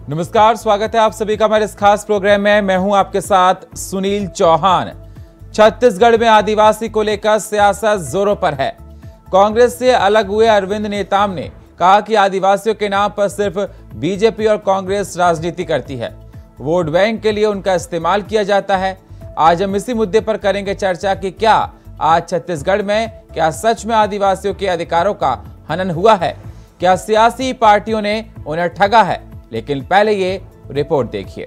नमस्कार, स्वागत है आप सभी का हमारे इस खास प्रोग्राम में। मैं हूं आपके साथ सुनील चौहान। छत्तीसगढ़ में आदिवासी को लेकर सियासत जोरों पर है। कांग्रेस से अलग हुए अरविंद नेताम ने कहा कि आदिवासियों के नाम पर सिर्फ बीजेपी और कांग्रेस राजनीति करती है, वोट बैंक के लिए उनका इस्तेमाल किया जाता है। आज हम इसी मुद्दे पर करेंगे चर्चा कि क्या आज छत्तीसगढ़ में क्या सच में आदिवासियों के अधिकारों का हनन हुआ है, क्या सियासी पार्टियों ने उन्हें ठगा है। लेकिन पहले ये रिपोर्ट देखिए।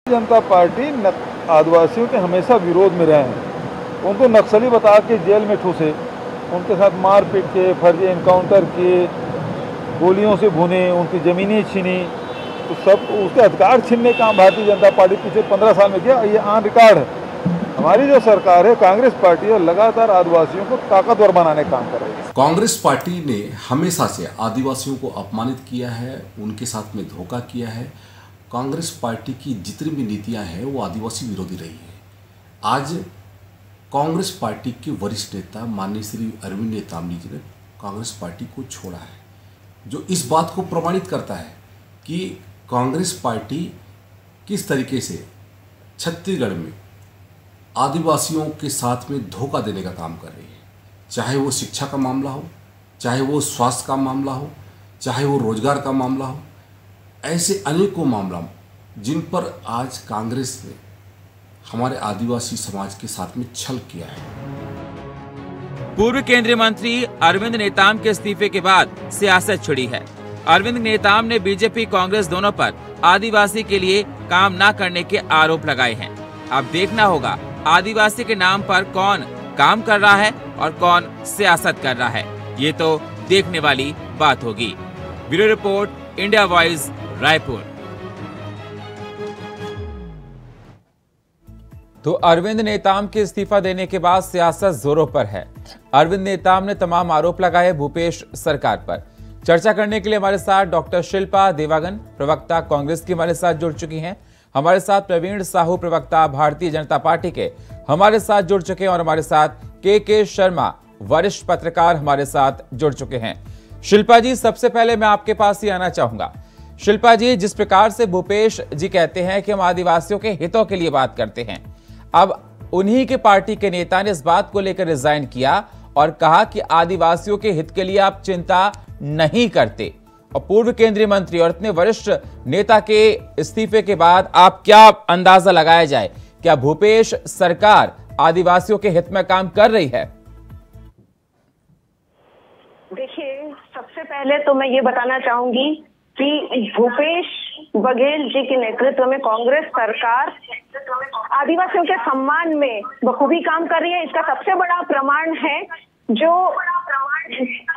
जनता पार्टी आदिवासियों के हमेशा विरोध में रहे हैं। उनको नक्सली बता के जेल में ठूसे, उनके साथ मारपीट के, फर्जी एनकाउंटर किए, गोलियों से भुने, उनकी ज़मीनें छीनी, तो सब उसके अधिकार छीनने का भारतीय जनता पार्टी पिछले 15 साल में किया। ये ऑन रिकॉर्ड है। हमारी जो सरकार है, कांग्रेस पार्टी है, लगातार आदिवासियों को ताकतवर बनाने का काम कर रही है। कांग्रेस पार्टी ने हमेशा से आदिवासियों को अपमानित किया है, उनके साथ में धोखा किया है। कांग्रेस पार्टी की जितनी भी नीतियां हैं वो आदिवासी विरोधी रही है। आज कांग्रेस पार्टी के वरिष्ठ नेता माननीय श्री अरविंद नेताम जी ने कांग्रेस पार्टी को छोड़ा है, जो इस बात को प्रमाणित करता है कि कांग्रेस पार्टी किस तरीके से छत्तीसगढ़ में आदिवासियों के साथ में धोखा देने का काम कर रही है। चाहे वो शिक्षा का मामला हो, चाहे वो स्वास्थ्य का मामला हो, चाहे वो रोजगार का मामला हो, ऐसे अनेकों मामला जिन पर आज कांग्रेस ने हमारे आदिवासी समाज के साथ में छल किया है। पूर्व केंद्रीय मंत्री अरविंद नेताम के इस्तीफे के बाद सियासत छिड़ी है। अरविंद नेताम ने बीजेपी कांग्रेस दोनों पर आदिवासी के लिए काम न करने के आरोप लगाए हैं। अब देखना होगा आदिवासी के नाम पर कौन काम कर रहा है और कौन सियासत कर रहा है। ये तो देखने वाली बात होगी। Bureau report, India voice, Raipur. तो अरविंद नेताम के इस्तीफा देने के बाद सियासत जोरों पर है। अरविंद नेताम ने तमाम आरोप लगाए भूपेश सरकार पर। चर्चा करने के लिए हमारे साथ डॉक्टर शिल्पा देवागन, प्रवक्ता कांग्रेस की, हमारे साथ जुड़ चुकी हैं। हमारे साथ प्रवीण साहू, प्रवक्ता भारतीय जनता पार्टी के, हमारे साथ जुड़ चुके हैं। और हमारे साथ के शर्मा, वरिष्ठ पत्रकार, हमारे साथ जुड़ चुके हैं। शिल्पा जी, सबसे पहले मैं आपके पास ही आना चाहूंगा। शिल्पा जी, जिस प्रकार से भूपेश जी कहते हैं कि हम आदिवासियों के हितों के लिए बात करते हैं, अब उन्हीं के पार्टी के नेता ने इस बात को लेकर रिजाइन किया और कहा कि आदिवासियों के हित के लिए आप चिंता नहीं करते। और पूर्व केंद्रीय मंत्री और इतने वरिष्ठ नेता के इस्तीफे के बाद आप क्या अंदाजा लगाया जाए, क्या भूपेश सरकार आदिवासियों के हित में काम कर रही है? देखिए, सबसे पहले तो मैं ये बताना चाहूंगी कि भूपेश बघेल जी के नेतृत्व में कांग्रेस सरकार आदिवासियों के सम्मान में बखूबी काम कर रही है। इसका सबसे बड़ा प्रमाण है जो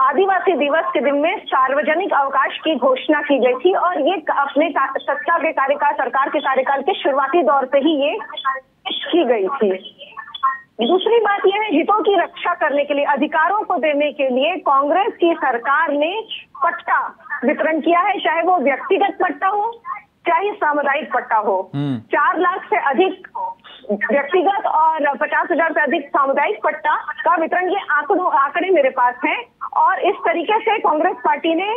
आदिवासी दिवस के दिन में सार्वजनिक अवकाश की घोषणा की गई थी, और ये अपने सत्ता के कार्यकाल, सरकार के कार्यकाल के शुरुआती दौर से ही ये की गई थी। दूसरी बात यह है, हितों की रक्षा करने के लिए, अधिकारों को देने के लिए कांग्रेस की सरकार ने पट्टा वितरण किया है, चाहे वो व्यक्तिगत पट्टा हो, चाहे सामुदायिक पट्टा हो। 4 लाख से अधिक व्यक्तिगत और 50,000 से अधिक सामुदायिक पट्टा का वितरण, ये आंकड़े मेरे पास हैं। और इस तरीके से कांग्रेस पार्टी ने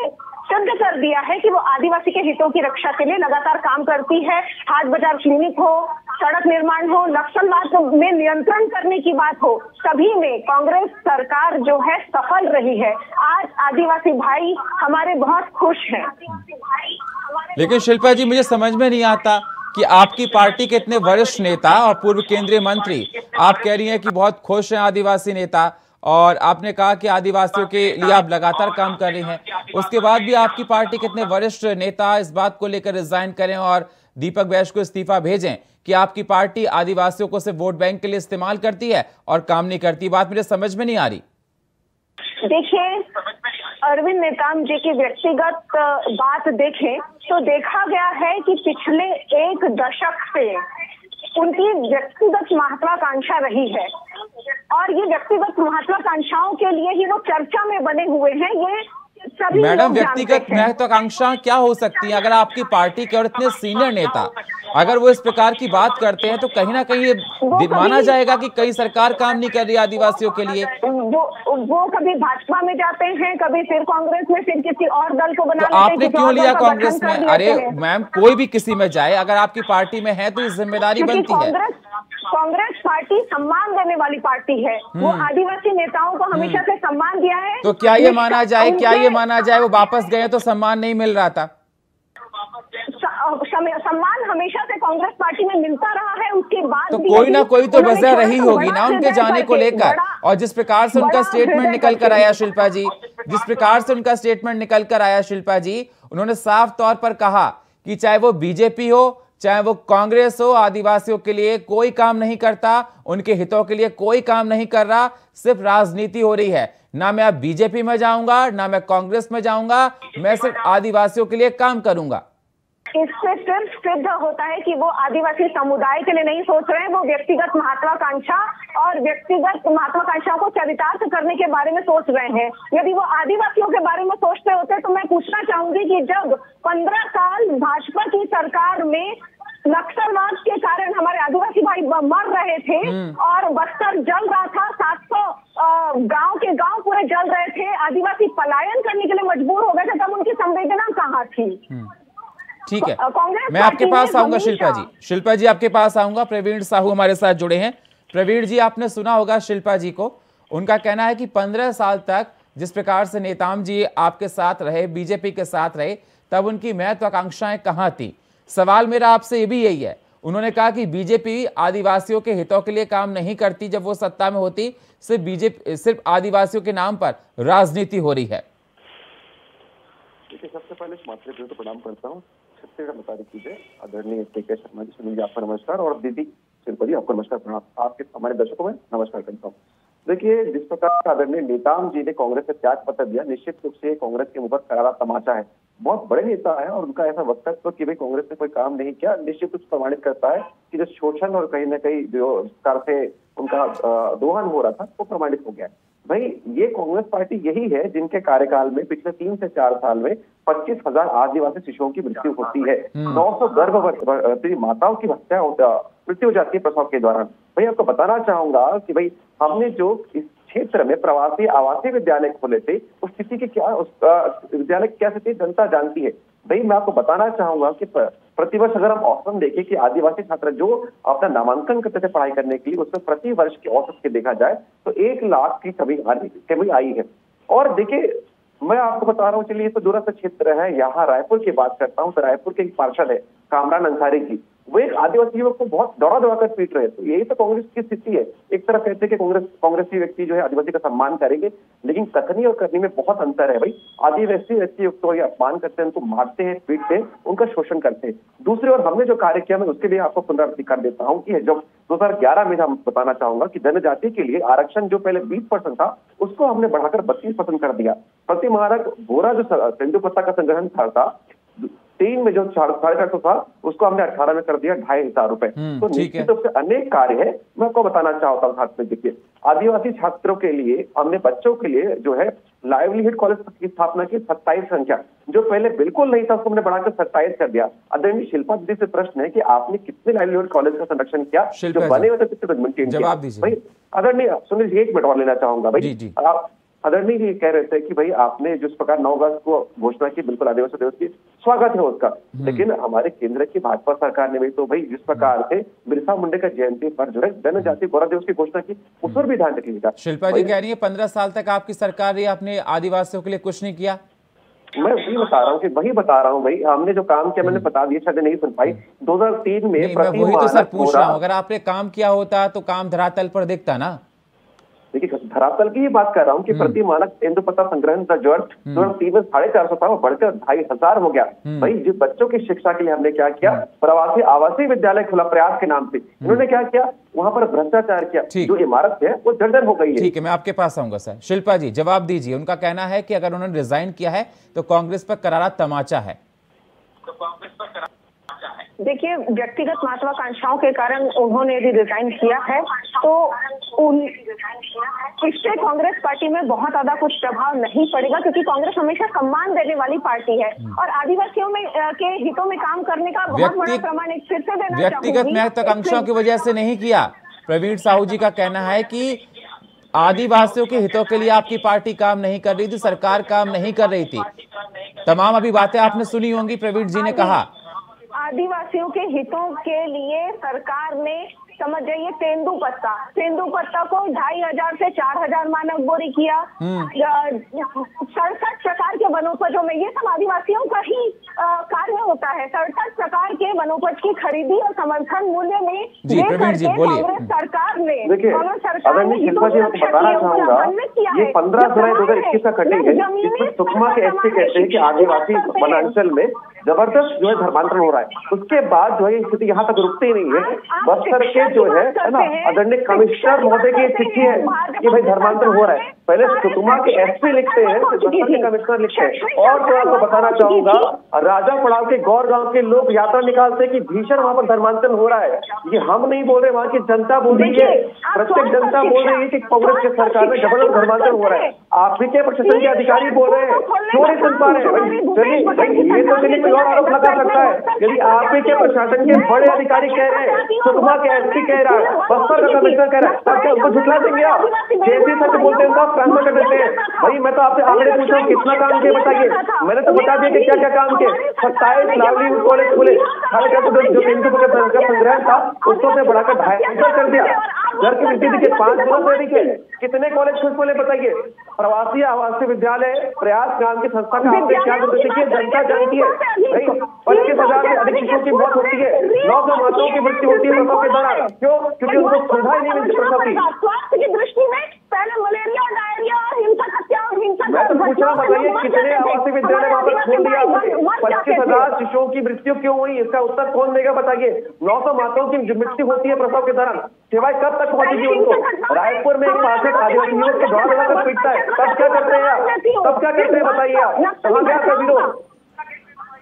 सिद्ध कर दिया है कि वो आदिवासी के हितों की रक्षा के लिए लगातार काम करती है। हाट बाजार क्लिनिक हो, सड़क निर्माण हो, नक्सलवाद में नियंत्रण करने की बात हो, सभी में कांग्रेस सरकार जो है सफल रही है। आज आदिवासी भाई हमारे बहुत खुश हैं। लेकिन शिल्पा जी, मुझे समझ में नहीं आता कि आपकी पार्टी के इतने वरिष्ठ नेता और पूर्व केंद्रीय मंत्री, आप कह रही हैं कि बहुत खुश हैं आदिवासी नेता, और आपने कहा कि आदिवासियों के लिए आप लगातार काम कर रही हैं, उसके बाद भी आपकी पार्टी के इतने वरिष्ठ नेता इस बात को लेकर रिजाइन करें और दीपक बैज को इस्तीफा भेजें कि आपकी पार्टी आदिवासियों को सिर्फ वोट बैंक के लिए इस्तेमाल करती है और काम नहीं करती। बात मुझे समझ में नहीं आ रही। देखिए, अरविंद नेताम जी की व्यक्तिगत बात देखें तो देखा गया है कि पिछले 1 दशक से उनकी व्यक्तिगत महत्वाकांक्षा रही है, और ये व्यक्तिगत महत्वाकांक्षाओं के लिए ही वो चर्चा में बने हुए हैं। ये सभी मैडम, व्यक्तिगत महत्वाकांक्षा क्या हो सकती है? अगर आपकी पार्टी के और इतने सीनियर नेता अगर वो इस प्रकार की बात करते हैं तो कहीं ना कहीं ये माना जाएगा कि कई सरकार काम नहीं कर रही आदिवासियों के लिए। वो कभी भाजपा में जाते हैं, कभी फिर कांग्रेस में, फिर किसी और दल को बना तो आपने क्यों लिया कांग्रेस में? अरे मैम, कोई भी किसी में जाए, अगर आपकी पार्टी में है तो ये जिम्मेदारी बनती है। कांग्रेस पार्टी सम्मान देने वाली पार्टी है। वो आदिवासी नेताओं को हमेशा से सम्मान दिया है। तो क्या ये माना जाए वो वापस गए तो सम्मान नहीं मिल रहा था? सम्मान हमेशा से कांग्रेस पार्टी में मिलता रहा है। उसके बाद तो कोई ना कोई तो वजह रही होगी ना उनके जाने को लेकर। और जिस प्रकार से उनका स्टेटमेंट निकल कर आया शिल्पा जी, उन्होंने साफ तौर पर कहा कि चाहे वो बीजेपी हो, चाहे वो कांग्रेस हो, आदिवासियों के लिए कोई काम नहीं करता, उनके हितों के लिए कोई काम नहीं कर रहा, सिर्फ राजनीति हो रही है। ना मैं अब बीजेपी में जाऊंगा, ना मैं कांग्रेस में जाऊंगा, मैं सिर्फ आदिवासियों के लिए काम करूंगा। इससे सिर्फ सिद्ध होता है कि वो आदिवासी समुदाय के लिए नहीं सोच रहे हैं, वो व्यक्तिगत महत्वाकांक्षा और व्यक्तिगत महत्वाकांक्षाओं को चरितार्थ करने के बारे में सोच रहे हैं। यदि वो आदिवासियों के बारे में सोचते होते तो मैं पूछना चाहूंगी कि जब 15 साल भाजपा की सरकार में नक्सलवाद के कारण हमारे आदिवासी भाई मर रहे थे और बस्तर जल रहा था, 700 गांव के गांव पूरे जल रहे थे, आदिवासी पलायन करने के लिए मजबूर हो गए थे, तब उनकी संवेदना कहाँ थी? ठीक है, मैं आपके पास आऊंगा शिल्पा जी आपके पास आऊंगा। प्रवीण साहू हमारे साथ जुड़े हैं। प्रवीण जी, आपने सुना होगा शिल्पा जी को, उनका कहना है कि 15 साल तक जिस प्रकार से नेताम जी आपके साथ रहे, बीजेपी के साथ रहे, तब उनकी महत्वाकांक्षाएं कहां थी? सवाल मेरा आपसे ये भी यही है। उन्होंने कहा कि बीजेपी आदिवासियों के हितों के लिए काम नहीं करती, जब वो सत्ता में होती सिर्फ आदिवासियों के नाम पर राजनीति हो रही है। देखिए, सबसे पहले मातृ को प्रणाम करता हूँ। छत्तीसगढ़ बता कीजिए आदरणीय के शर्मा जी, सुनील जी आपका नमस्कार, और दीदी शिल्पा जी आपको नमस्कार प्रणाम। आपके हमारे दर्शकों में नमस्कार करता हूँ। देखिए, जिस प्रकार आदरणीय नेताम जी ने कांग्रेस से त्याग पत्र दिया, निश्चित रूप से कांग्रेस के ऊपर करारा तमाचा है। बहुत बड़े नेता है और उनका ऐसा वक्तव्य कि भाई कांग्रेस ने कोई काम नहीं किया, निश्चित रूप से प्रमाणित करता है कि जो शोषण और कहीं ना कहीं जो प्रकार से उनका दोहन हो रहा था वो प्रमाणित हो गया। भाई, ये कांग्रेस पार्टी यही है जिनके कार्यकाल में पिछले 3 से 4 साल में 25,000 आदिवासी शिशुओं की मृत्यु होती है, 900 गर्भवती माताओं की मृत्यु हो जाती है प्रसव के दौरान। भाई, आपको बताना चाहूंगा कि भाई हमने जो इस क्षेत्र में प्रवासी आवासीय विद्यालय खोले थे, उस स्थिति की क्या, उस विद्यालय की क्या स्थिति जनता जानती है। भाई, मैं आपको बताना चाहूंगा कि प्रतिवर्ष अगर हम औसत देखें कि आदिवासी छात्र जो अपना नामांकन करते थे पढ़ाई करने के लिए, उसमें प्रति वर्ष की औसत के देखा जाए तो 1 लाख की कमी आई है। और देखिए, मैं आपको बता रहा हूँ, चलिए ये तो दूरस्थ क्षेत्र है, यहाँ रायपुर की बात करता हूँ तो रायपुर के एक पार्षद है कामरान अंसारी जी, वो एक आदिवासी युवक को बहुत दौड़ा कर पीट रहे थे। यही तो कांग्रेस की स्थिति है। एक तरफ कहते हैं कि कांग्रेसी व्यक्ति जो है आदिवासी का सम्मान करेंगे, लेकिन कथनी और करनी में बहुत अंतर है। भाई, आदिवासी व्यक्ति को ये अपमान करते हैं, उनको मारते हैं, पीटते हैं, उनका शोषण करते हैं। दूसरी ओर हमने जो कार्य किया, मैं उसके लिए आपको पुनरावृत्ति कर देता हूँ कि जब 2011 में हम बताना चाहूंगा कि जनजाति के लिए आरक्षण जो पहले 20% था, उसको हमने बढ़ाकर 32% कर दिया। प्रति महारक गोरा जो तेंदुपत्ता का संग्रहण था 3 में जो 450 था उसको हमने 18 में कर दिया 2500 रुपए। तो निश्चित रूप से अनेक कार्य है। मैं आपको बताना चाहता हूँ साथ में, देखिए आदिवासी छात्रों के लिए हमने बच्चों के लिए जो है लाइवलीहुड कॉलेज की स्थापना की 27 संख्या, जो पहले बिल्कुल नहीं था उसको हमने बढ़ाकर 27 कर दिया। आदरणीय शिल्पा दीदी से प्रश्न है कि आपने कितने लाइवलीहुड कॉलेज का संरक्षण किया, जो बने हुए थे कितने मेंटेन किया? भाई आदरणीय सुनील, एक मिनट और लेना चाहूंगा भाई। आप आदरणीय जी कह रहे थे कि भाई आपने जिस प्रकार 9 अगस्त को घोषणा की, बिल्कुल आदिवासी दिवस की स्वागत है उसका, लेकिन हमारे केंद्र की भाजपा सरकार ने भी तो भाई जिस प्रकार से बिरसा मुंडे का जयंती पर जो है जनजातीय गौरव दिवस की घोषणा की, उस पर भी ध्यान रखिएगा। शिल्पा जी कह रही है 15 साल तक आपकी सरकार रही, आपने आदिवासियों के लिए कुछ नहीं किया। मैं वही बता रहा हूँ भाई, हमने जो काम किया मैंने बता दिया, शायद नहीं सुन पाई। 2003 में मैं वही तो सर पूछ रहा हूँ, अगर आपने काम किया होता तो काम धरातल पर दिखता ना। देखिए धरातल की ही बात कर रहा हूँ कि प्रति मानक तेंदुपत्ता संग्रहण का जो 2003 में 450 था वो बढ़कर 2500 हो गया। भाई जिस बच्चों की शिक्षा के लिए हमने क्या किया, प्रवासी आवासीय विद्यालय खुला प्रयास के नाम से, इन्होंने क्या किया, वहां पर भ्रष्टाचार किया, जो इमारत है वो जर्जर हो गई है। ठीक है, मैं आपके पास आऊंगा सर। शिल्पा जी जवाब दीजिए, उनका कहना है कि अगर उन्होंने रिजाइन किया है तो कांग्रेस पर करारा तमाचा है। देखिए व्यक्तिगत महत्वाकांक्षाओं के कारण उन्होंने यदि रिजाइन किया है तो इससे कांग्रेस पार्टी में बहुत ज्यादा कुछ प्रभाव नहीं पड़ेगा, क्योंकि कांग्रेस हमेशा सम्मान देने वाली पार्टी है और आदिवासियों में के हितों में काम करने का बहुत बड़ा प्रमाण एक फिर से देना चाहूंगी। व्यक्तिगत महत्वाकांक्षाओं की वजह से नहीं किया। प्रवीण साहू जी का कहना है कि आदिवासियों के हितों के लिए आपकी पार्टी काम नहीं कर रही थी, सरकार काम नहीं कर रही थी। तमाम अभी बातें आपने सुनी होंगी, प्रवीण जी ने कहा आदिवासियों के हितों के लिए सरकार ने, समझ जाइए, तेंदुपत्ता को 2500 से 4000 मानक बोरी किया। 67 प्रकार के वनोपजों में, ये सब आदिवासियों का ही कार्य होता है। 67 प्रकार के वनोपज की खरीदी और समर्थन मूल्य में कांग्रेस सरकार ने बताना चाहूंगा ये 15 जुलाई 2021 का कटिंग है, जिसमें सुकमा के एसपी कहते हैं कि आदिवासी वनांचल में जबरदस्त जो है धर्मांतरण हो रहा है। उसके बाद जो है स्थिति यहाँ तक रुकती नहीं है। बस्तर के जो है ना आदरणीय कमिश्नर महोदय की चिट्ठी है कि भाई धर्मांतरण हो रहा है। पहले सुकमा के एसपी लिखते हैं, बस्तर के कमिश्नर लिखते हैं। और तो आपको बताना चाहूंगा राजा पड़ाव के गौर गांव के लोग यात्रा निकालते हैं कि भीषण वहां पर धर्मांतरण हो रहा है। ये हम नहीं बोल रहे, वहां की जनता बोल रही है, प्रत्येक जनता बोल रही है कि कांग्रेस की सरकार में जबरदस्त धर्मांतरण हो रहा है। आप भी के प्रशासन के अधिकारी बोल रहे हैं, क्यों नहीं सुन पा रहे? चलिए ये तो चलिए और आरोप लगा सकता है, यदि आप ही के प्रशासन के बड़े अधिकारी कह रहे हैं, सुकमा के एसपी कह रहा है, बस्तर का कमिश्नर कह रहा है, तब क्या उनको झुठला देंगे आप? जैसे सच बोलते हैं आप ट्रांसफर कर देते हैं। भाई मैं तो आपसे आंकड़े पूछ रहा हूँ, कितना काम किया बताइए। मैंने तो बता दिया कि क्या क्या काम किए। 27 लाइवलीहुड कॉलेज खुले, जो तेंदुपत्ता का संग्रह था उसको से बढ़ाकर 2500 कर दिया। घर की स्थिति के 5 गुना से अधिक है। कितने कॉलेज खुद खोले बताइए। प्रवासी आवासीय विद्यालय प्रयास नाम की संस्था का आपने क्या देखिए, जनता जानती है भाई 25,000 से अधिक शिशुओं की मौत होती है, 900 माताओं की मृत्यु होती है प्रसव के दौरान। क्यों? क्योंकि उनको सुविधा ही नहीं मिलती प्रसव की। स्वास्थ्य की दृष्टि में पहले मलेरिया, डायरिया और हिंसक हत्या और हिंसक, मैं तो पूछ रहा हूँ बताइए कितने आवासीय विद्यालय वहां पर खोल दिया? 25,000 शिशुओं की मृत्यु क्यों हुई? इसका उत्तर कौन देगा बताइए। 900 माताओं की मृत्यु होती है प्रसव के दौरान, सेवाएं कब तक पहुंचेगी उनको? रायपुर में एक पार्षद आदिवासी युवक को द्वार लगाकर पीटता है, तब क्या करते हैं आप? तब क्या करते हैं बताइए आप? कहाँ गया आपका विरोध?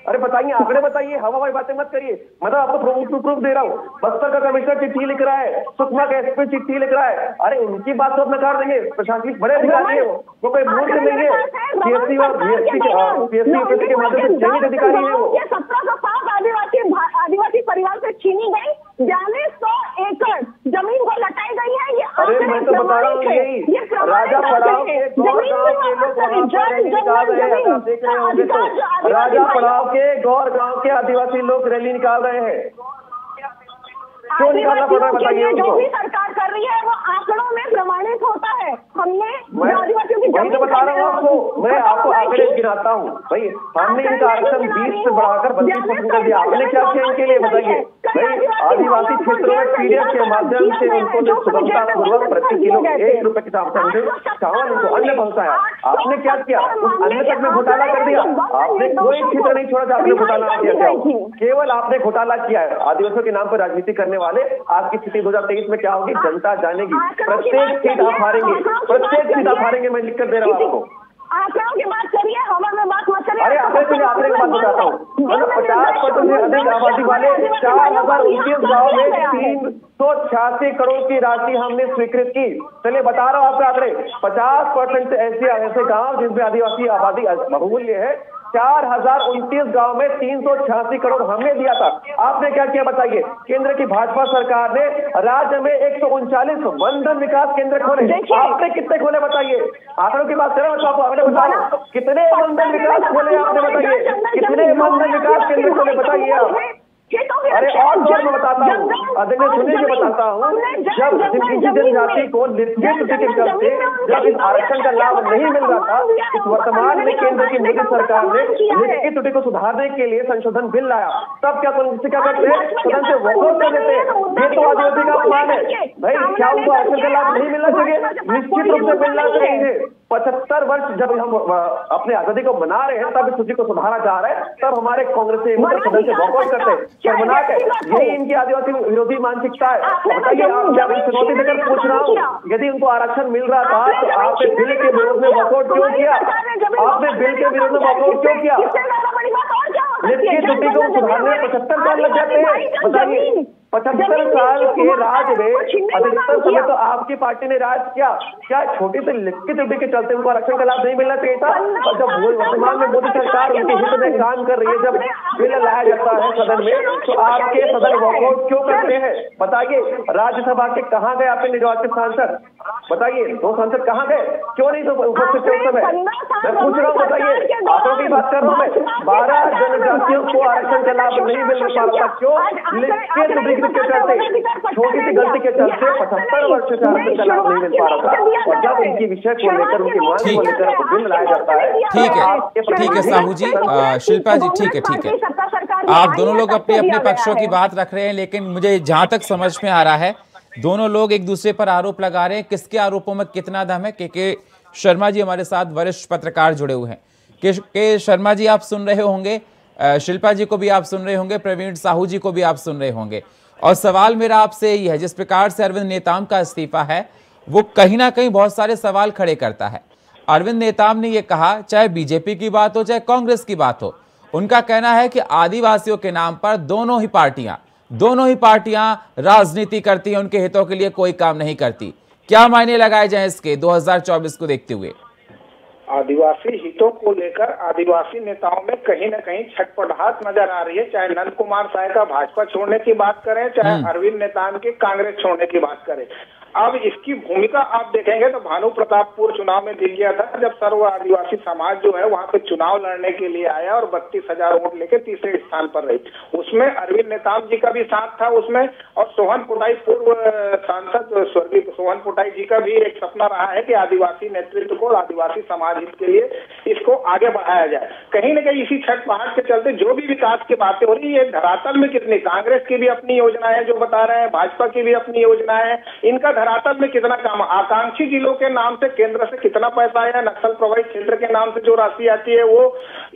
अरे बताइए, आंकड़े बताइए, हवा बातें मत करिए। मैं तो आपको प्रूफ दे रहा हूँ। बस्तर का कमिश्नर चिट्ठी लिख रहा है, सुकमा का एसपी चिट्ठी लिख रहा है। अरे उनकी बात तो नकार देंगे, प्रशासनिक बड़े अधिकारी है वो कोई मूर्ख नहीं है। सीएससी और बीएससी के माध्यम से चयनित अधिकारी है वो। 17 आदिवासी परिवार से छीनी गई, 4200 एकड़ जमीन को लटाई गई है। ये अरे मैं तो बता रहा हूँ यही, राजा पड़ाव के गौर गांव के लोग वहां पर रैली निकाल रहे हैं, आप देख रहे होंगे तो। राजा पड़ाव के गौर गांव के आदिवासी लोग रैली निकाल रहे हैं। क्यों निकालना पड़ रहा है बताइए? जो भी सरकार कर रही है वो आंकड़ों में प्रमाणित होता है। हमने आदिवासियों की वही तो बता रहा हूँ आपको, मैं आपको आंकड़े गिनाता हूँ भाई। हमने इनका आरक्षण 20 से बढ़ाकर 32% कर दिया। आपने क्या किया इनके लिए बताइए? भाई आदिवासी क्षेत्रों में पीडीएफ के माध्यम से उनको जो सुगमता पूर्वक प्रति किलो 1 रुपए के हिसाब से चावल उनको अन्न पहुंचाया। आपने क्या किया? उस अन्न तक में घोटाला कर दिया। आपने कोई क्षेत्र नहीं छोड़ा, आपने घोटाला किया। केवल आपने घोटाला किया है। आदिवासियों के नाम पर राजनीति करने वाले, आपकी स्थिति 2023 में क्या होगी जनता जानेगी। प्रत्येक सीट आप हारेंगे, प्रत्येक सीट आप हारेंगे, मैं लिख कर दे रहा हूँ आपको। आंकड़ों की बात आती है, हवा में बात मत करिए। अरे आखिर के आखिरी बात बताता हूँ, 50% से अधिक आबादी वाले 4029 गाँव में 386 करोड़ की राशि हमने स्वीकृत की। चलिए बता रहा हूँ आपको आंकड़े, 50% ऐसे गाँव जिनमें आदिवासी आबादी बहुमूल्य है, 4029 गांव में 386 करोड़ हमने दिया था। आपने क्या किया बताइए? केंद्र की भाजपा सरकार ने राज्य में 139 वनधन विकास केंद्र खोले, आपने कितने खोले बताइए? आंकड़ों की बात करें तो आपने बताओ कितने वनधन विकास खोले आपने बताइए? कितने वनधन विकास केंद्र खोले बताइए आप? अरे और जोर में बताता हूँ, आदरणीय सुनिए बताता हूँ, जब किसी जनजाति को लिखित त्रुटि के चलते जब इस आरक्षण का लाभ नहीं मिल रहा था, इस वर्तमान में केंद्र की मोदी सरकार ने लिखित त्रुटि को सुधारने के लिए संशोधन बिल लाया। तब क्या करते हैं? सदन से वॉकआउट कर देते हैं। ये तो आदिवासी का अपमान है भाई। क्या उनको आरक्षण का लाभ नहीं मिलना चाहिए? निश्चित रूप से मिलना चाहिए। 75 वर्ष जब हम अपने आजादी को मना रहे हैं, तब इस स्थिति को सुधारा जा रहा है, तब हमारे कांग्रेस सदन से वॉकआउट करते हैं। यही इनकी आदिवासी विरोधी मानसिकता है। बताइए, आप क्या चुनौती देकर पूछ रहा हूँ, यदि उनको आरक्षण मिल रहा था तो आपने बिल के विरोध में वॉकआउट क्यों किया? आपने बिल के विरोध में वॉकआउट क्यों किया? लिखित त्रुटि को सुधारने 75 साल लग जाते हैं। बताइए, 75 साल के राज में अधिकतर समय तो आपकी पार्टी ने राज किया। क्या छोटी सी लिखित त्रुटि के चलते उनको आरक्षण का लाभ नहीं मिलना चाहिए था? और जब वर्तमान में मोदी सरकार उनके हित में काम कर रही है, जब बिल लाया जाता है सदन में, तो आपके सदन वॉकआउट क्यों करते हैं? बताइए, राज्यसभा के कहाँ गए आपके निर्वाचित सांसद? बताइए, 2 सांसद कहाँ गए? क्यों नहीं उपस्थित थे उस समय? मैं पूछ रहा हूँ, बताइए, आंकड़ों की बात कर रहा हूँ मैं। 12 जनजातियों को आरक्षण का लाभ नहीं मिल पा रहा था, क्यों? लिखित त्रुटि के चलते, छोटी सी गलती के चलते 75 वर्ष से आरक्षण का लाभ नहीं मिल पा रहा था। और जब इनकी विषय को लेकर, उनकी मांग को लेकर बिल लाया जाता है। ठीक है साहू जी, शिल्पा जी, ठीक है। आप दोनों लोग अपने अपने पक्षों की बात रख रहे हैं, लेकिन मुझे जहां तक समझ में आ रहा है, दोनों लोग एक दूसरे पर आरोप लगा रहे हैं। किसके आरोपों में कितना दम है? के शर्मा जी हमारे साथ वरिष्ठ पत्रकार जुड़े हुए हैं। के शर्मा जी आप सुन रहे होंगे, शिल्पा जी को भी आप सुन रहे होंगे, प्रवीण साहू जी को भी आप सुन रहे होंगे। और सवाल मेरा आपसे यही है, जिस प्रकार से अरविंद नेताम का इस्तीफा है, वो कहीं ना कहीं बहुत सारे सवाल खड़े करता है। अरविंद नेताम ने ये कहा, चाहे बीजेपी की बात हो चाहे कांग्रेस की बात हो, उनका कहना है कि आदिवासियों के नाम पर दोनों ही पार्टियां राजनीति करती हैं, उनके हितों के लिए कोई काम नहीं करती। क्या मायने लगाए जाएं इसके 2024 को देखते हुए? आदिवासी हितों को लेकर आदिवासी नेताओं में कहीं न कहीं छटपटाहट नजर आ रही है। चाहे नंद कुमार साय का भाजपा छोड़ने की बात करें, चाहे अरविंद नेताम की कांग्रेस छोड़ने की बात करें। अब इसकी भूमिका आप देखेंगे तो भानु प्रतापपुर चुनाव में दिख गया था, जब सर्व आदिवासी समाज जो है वहां पे चुनाव लड़ने के लिए आया और 32,000 वोट लेके तीसरे स्थान पर रही। उसमें अरविंद नेताम जी का भी साथ था उसमें, और सोहन पोटाई पूर्व सांसद स्वर्गीय सोहन पोटाई जी का भी एक सपना रहा है कि आदिवासी नेतृत्व को, आदिवासी समाज हित के लिए इसको आगे बढ़ाया जाए। कहीं न कहीं इसी छठपहाड़ के चलते जो भी विकास की बातें हो रही है, धरातल में कितनी, कांग्रेस की भी अपनी योजना है जो बता रहे हैं, भाजपा की भी अपनी योजना है, इनका धरातल में कितना काम, आकांक्षी जिलों के नाम से केंद्र से कितना पैसा आया, नक्सल प्रभावित क्षेत्र के नाम से जो राशि आती है वो,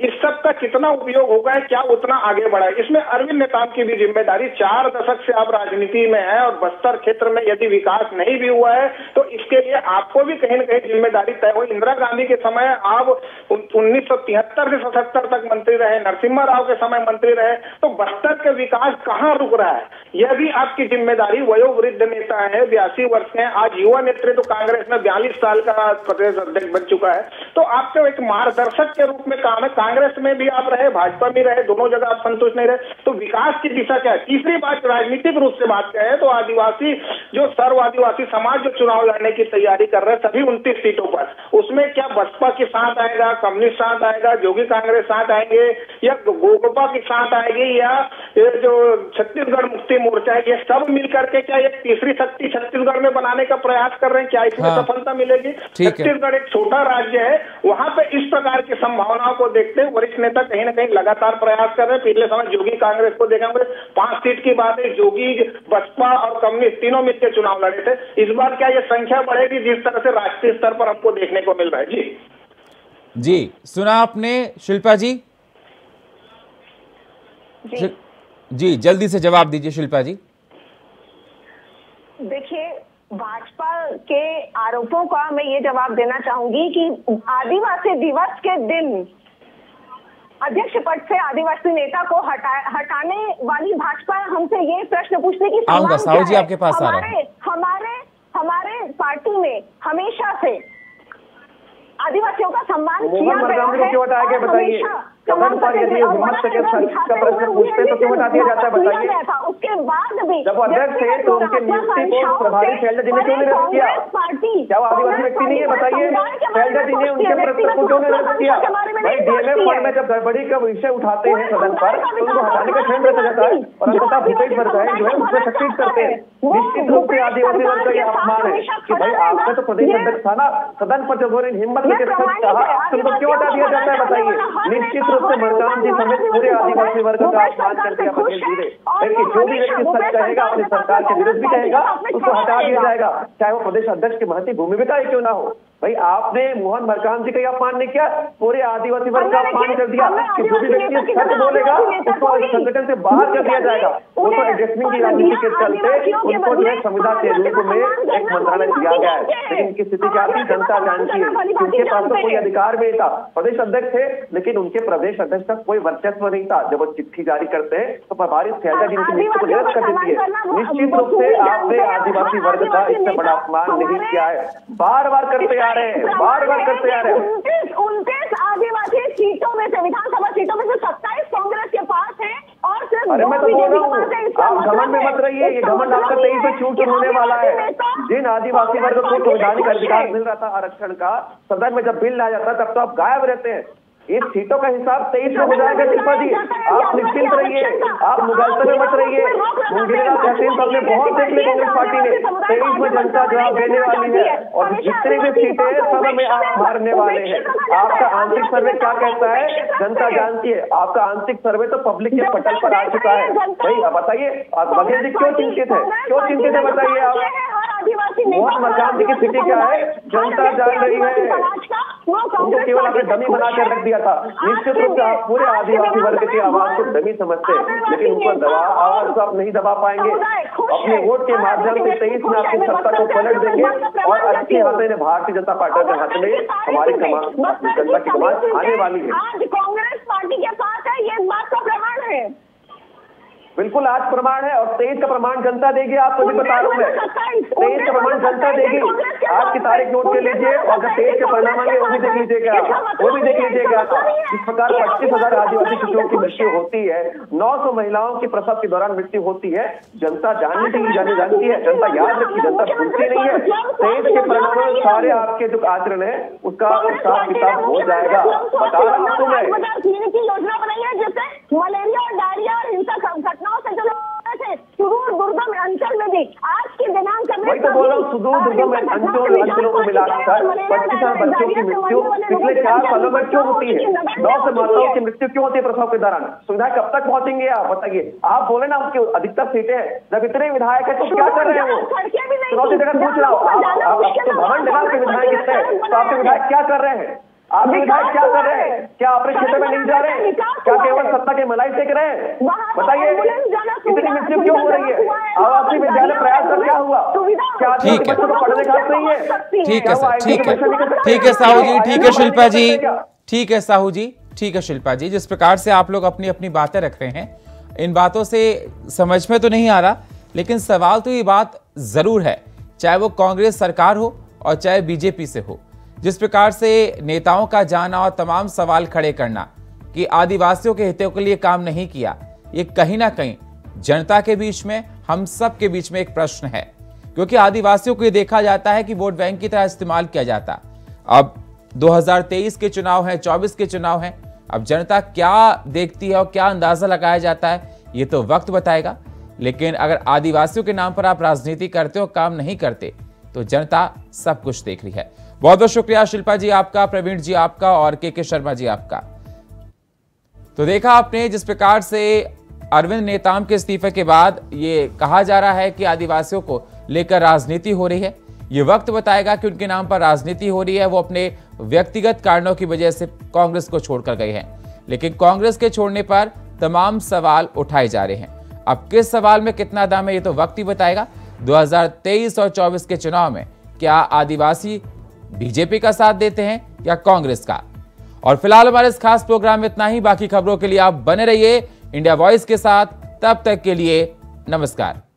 इस सब का कितना उपयोग होगा, क्या उतना आगे बढ़ा है? इसमें अरविंद नेताम की भी जिम्मेदारी। 4 दशक से आप राजनीति में है और बस्तर क्षेत्र में यदि विकास नहीं भी हुआ है तो इसके लिए आपको भी कहीं न कहीं जिम्मेदारी तय हुई। इंदिरा गांधी के समय आप 1973 से 77 तक मंत्री रहे, नरसिम्हा राव के समय मंत्री रहे, तो बस्तर का विकास कहाँ रुक रहा है? यह भी आपकी जिम्मेदारी। वयोवृद्ध नेता है, 82 वर्ष के, आज युवा नेतृत्व कांग्रेस में 42 साल का प्रदेश अध्यक्ष बन चुका है, तो आपको एक मार्गदर्शक के रूप में काम है। कांग्रेस में भी आप रहे, भाजपा में रहे, दोनों जगह आप संतुष्ट नहीं रहे, तो विकास की दिशा क्या है? तीसरी बात, राजनीतिक रूप से बात करें तो आदिवासी जो सर्व आदिवासी समाज जो चुनाव लड़ने की तैयारी कर रहे हैं सभी 29 सीटों पर, उसमें क्या बसपा के साथ आएगा, कम्युनिस्ट साथ आएगा, जोगी कांग्रेस साथ आएंगे, या गोगोपा के साथ आएगी, या ये जो छत्तीसगढ़ मुक्ति मोर्चा है, ये सब मिलकर के क्या एक तीसरी शक्ति छत्तीसगढ़ में बनाने का प्रयास कर रहे हैं? क्या इसमें सफलता मिलेगी? छत्तीसगढ़ एक छोटा राज्य है, वहां पे इस प्रकार की संभावनाओं को देखते हुए वरिष्ठ नेता कहीं न कहीं लगातार प्रयास कर रहे हैं। पिछले समय जोगी कांग्रेस को देखेंगे, 5 सीट की बात है, जोगी, बसपा और कम्युनिस्ट तीनों मिलकर चुनाव लड़े थे। इस बार क्या ये संख्या बढ़ेगी जिस तरह से राष्ट्रीय स्तर पर हमको देखने को मिल रहा है? जी सुना आपने शिल्पा जी? जी जल्दी से जवाब दीजिए शिल्पा जी। देखिए, भाजपा के आरोपों का मैं ये जवाब देना चाहूंगी कि आदिवासी दिवस के दिन अध्यक्ष पद से आदिवासी नेता को हटाने वाली भाजपा हमसे ये प्रश्न पूछने की साहू जी आपके पास आ रहा हूं। हमारे पार्टी में हमेशा से आदिवासियों का सम्मान किया गया है। बताइए सदन पर यदि हिम्मत से का प्रश्न पूछते तो क्यों हटा दिया जाता है, बताइए। उसके बाद भी जब अध्यक्ष थे तो उनके नियुक्ति को प्रभारी शैलजा जी ने क्यों निरस्त किया? क्या वो आदिवासी व्यक्ति नहीं है? बताइए, शैलजा जी ने उनके प्रश्न को क्यों निरस्त किया? भाई डीएमएफ फंड में जब गड़बड़ी का विषय उठाते हैं सदन पर तो उनको हटाने का ट्रेंड रहता जाता है और अंततः भूपेश बघेल जो है उसमें सक्सीड करते हैं। निश्चित रूप से आदिवासी वर्ग का यह अपमान है कि भाई आपने तो प्रदेश अध्यक्ष था ना, सदन पर जब हिम्मत लेकर कहा तुमको क्यों हटा दिया जाता है, बताइए। निश्चित से मरकाम जी समेत पूरे आदिवासी वर्ग का अपमान कर दिया बघेल जी ने। देखिए जो भी व्यक्ति सच कहेगा अपनी सरकार के विरुद्ध भी कहेगा उसको हटा दिया जाएगा, चाहे वो प्रदेश अध्यक्ष की महती भूमिका ही क्यों ना हो। भाई आपने मोहन मरकाम जी का अपमान नहीं किया, पूरे आदिवासी वर्ग का अपमान कर दिया कि जो भी व्यक्ति सच बोलेगा उसको संगठन से बाहर कर दिया जाएगा। वो तो एडजस्टमेंट की राजनीति के चलते उनको जो है संविदा के रूप में एक मंत्रालय दिया गया है, लेकिन उनकी स्थिति क्या थी जनता जानती है। उनके पास तो कोई अधिकार भी नहीं था, प्रदेश अध्यक्ष थे लेकिन उनके प्रदेश अध्यक्ष का कोई वर्चस्व नहीं था। जब वो चिट्ठी जारी करते हैं तो प्रभारी शैलजा जी उनकी नियुक्ति को निरस्त कर देती है। निश्चित रूप से आपने आदिवासी वर्ग का इससे बड़ा अपमान नहीं किया है, बार बार करते आ रहे हैं, बार बार करते आ रहे हैं। 29 आदिवासी सीटों में से, विधानसभा सीटों में से 27 कांग्रेस के पास है और सिर्फ अरे मैं तो बोल रहा हूँ आप घमंड में मत रहिए, ये घमंड आपका 23 में छूट होने वाला है। जिन आदिवासी वर्ग को संवैधानिक अधिकार मिल रहा था आरक्षण का, सदन में जब बिल लाया जाता तब तो आप गायब रहते हैं। इस सीटों का हिसाब 23 में हो जाएगा शिल्पा जी, आप निश्चिंत रहिए, आप मुगलते में मत रहिए। मुंगेरा तहसील तो हमने बहुत देख ली कांग्रेस पार्टी ने, 23 में जनता जवाब देने वाली है और जितने भी सीटें हैं सब में आप मारने वाले हैं। आपका आंतरिक सर्वे क्या कहता है जनता जानती है, आपका आंतरिक सर्वे तो पब्लिक के पटल पर आ चुका है। भाई बताइए बघेल जी क्यों चिंतित है, क्यों चिंतित है बताइए आप। मोहन मरकाम जी की स्थिति क्या है जनता जान रही है, उनको केवल आपने डमी बना कर रख दिया था। निश्चित रूप से आप पूरे आदिवासी वर्ग की आवाज को डमी समझते हैं लेकिन उनको आवाज को आप नहीं दबा पाएंगे। अपने वोट के माध्यम से 23 में आपकी सत्ता को पलट देंगे और अच्छे हाथ में भारतीय जनता पार्टी के हाथ में हमारी जनता की कमान आने वाली है। आज कांग्रेस पार्टी के साथ है, ये बात का प्रमाण है। बिल्कुल आज प्रमाण है और 23 का प्रमाण जनता देगी, आपको भी बता रहा हूँ मैं। 23 का प्रमाण जनता देगी, आज की तारीख नोट कर लीजिए और अगर 23 के परिणाम आएंगे वो भी देख लीजिएगा, वो भी देख लीजिएगा। इस प्रकार 25,000 आदिवासी शिशुओं की मृत्यु होती है, 900 महिलाओं की प्रसव के दौरान मृत्यु होती है, जनता जानती है, जनता याद रखती, जनता भूलती नहीं है। 23 के परिणाम में सारे आपके जो आचरण है उसका हिसाब किताब हो जाएगा, बता रहा हूँ मैं। योजना बनाई है जिससे मलेरिया और डायरिया और हिंसक घटनाओं से जो थे सुदूर दुर्गम अंचल में भी आज के दिनांक में वही तो बोल रहा हूँ, सुदूर दुर्गम अंचलों को मिलाकर 25,000 बच्चों की मृत्यु पिछले 4 सालों में क्यों होती है? 9 से माताओं की मृत्यु क्यों होती है प्रसव के दौरान? सुविधा कब तक पहुंचेंगे आप बताइए? आप बोले ना उसकी अधिकतर सीटें हैं, जब इतने विधायक है तो क्या कर रहे हैं वो? चुनौती जगह पूछ रहा हूँ, आप भवन जगह के विधायक कितने हैं तो आपके विधायक क्या कर रहे हैं? आपके विधायक क्या कर रहे हैं? क्या अपने क्षेत्र में नहीं जा रहे हैं? क्या केवल सत्ता के मलाई सेक रहे हैं? बताइए इतनी मृत्यु क्यों हो रही है? आवासीय विद्यालय प्रयास कर क्या हुआ? क्या आदिवासी बच्चों को पढ़ने का नहीं है? ठीक है सर, ठीक है साहू जी, ठीक है शिल्पा जी, ठीक है साहू जी, ठीक है शिल्पा जी। जिस प्रकार से आप लोग अपनी अपनी बातें रख रहे हैं, इन बातों से समझ में तो नहीं आ रहा, लेकिन सवाल तो ये बात जरूर है, चाहे वो कांग्रेस सरकार हो और चाहे बीजेपी से हो। जिस प्रकार से नेताओं का जाना और तमाम सवाल खड़े करना कि आदिवासियों के हितों के लिए काम नहीं किया, ये कहीं ना कहीं जनता के बीच में, हम सब के बीच में एक प्रश्न है, क्योंकि आदिवासियों को ये देखा जाता है कि वोट बैंक की तरह इस्तेमाल किया जाता। अब 2023 के चुनाव हैं, 24 के चुनाव हैं, अब जनता क्या देखती है और क्या अंदाजा लगाया जाता है ये तो वक्त बताएगा। लेकिन अगर आदिवासियों के नाम पर आप राजनीति करते हो, काम नहीं करते, तो जनता सब कुछ देख रही है। बहुत बहुत शुक्रिया शिल्पा जी आपका, प्रवीण जी आपका और के शर्मा जी आपका। तो देखा आपने जिस प्रकार से अरविंद नेताम के इस्तीफे के बाद ये कहा जा रहा है कि आदिवासियों को लेकर राजनीति हो रही है। ये वक्त बताएगा कि उनके नाम पर राजनीति हो रही है, वो अपने व्यक्तिगत कारणों की वजह से कांग्रेस को छोड़कर गए हैं, लेकिन कांग्रेस के छोड़ने पर तमाम सवाल उठाए जा रहे हैं। अब किस सवाल में कितना दम है ये तो वक्त ही बताएगा, 2023 और 24 के चुनाव में क्या आदिवासी बीजेपी का साथ देते हैं या कांग्रेस का। और फिलहाल हमारे इस खास प्रोग्राम में इतना ही। बाकी खबरों के लिए आप बने रहिए इंडिया वॉइस के साथ। तब तक के लिए नमस्कार।